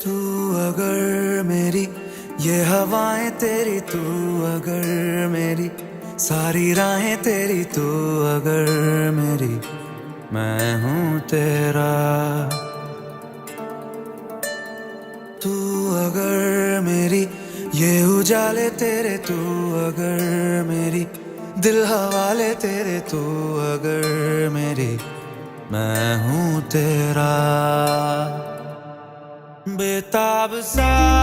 तू अगर मेरी ये हवाएं तेरी, तू अगर मेरी सारी राहें तेरी, तू अगर मेरी मैं हूँ तेरा। तू अगर मेरी ये उजाले तेरे, तू अगर मेरी दिल हवाले तेरे, तू अगर मेरी मैं हूँ तेरा। बेताब सा